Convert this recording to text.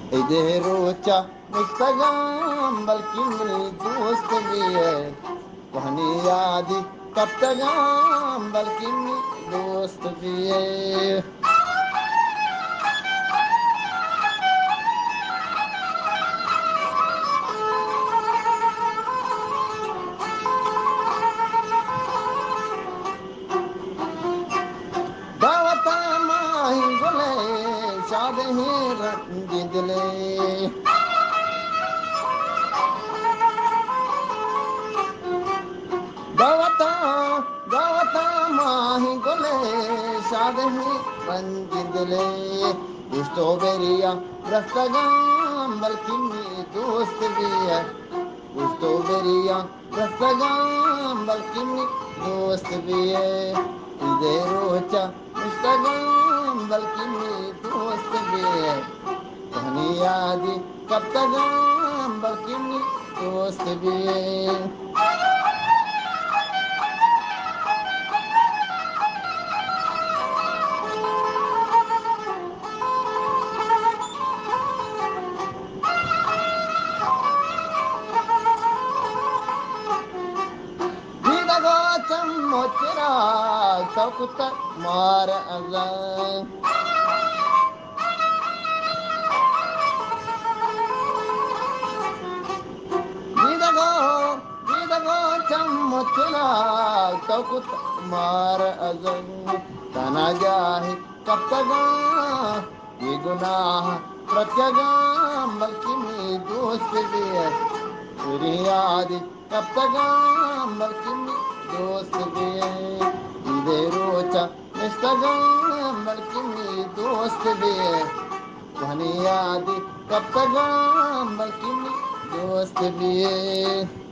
इधर रोचा मुस्तगाम बल्कि मेरी दोस्त भी है। कहानी याद कब तक बल्कि मेरी दोस्त भी है। दावत माही गुले शाद ही रंग दिले। दावता दावता माही गुले शाद ही रंग दिले। स्ट्रॉबेरिया रस्तगाम बल्कि मेरी दोस्त भी है। स्ट्रॉबेरिया रस्तगाम बल्कि मेरी दोस्त भी है। इधर रोचा मुस्तगाम बल्कि मेरी दोस्त भी है। कहानी याद कब तक बल्कि मेरी दोस्त भी है। Vidago chamochera takuta mar azan. Vidago vidago chamochera takuta mar azan. Tana jahi kaptaga ye gunah pratyagam balki me dost bhi hai. तेरी याद कब तक बल्कि दोस्त भी है। दे रोचा इंस्टाग्राम बल्कि मेरी दोस्त भी है। कहानी याद कब तक बल्कि दोस्त भी है।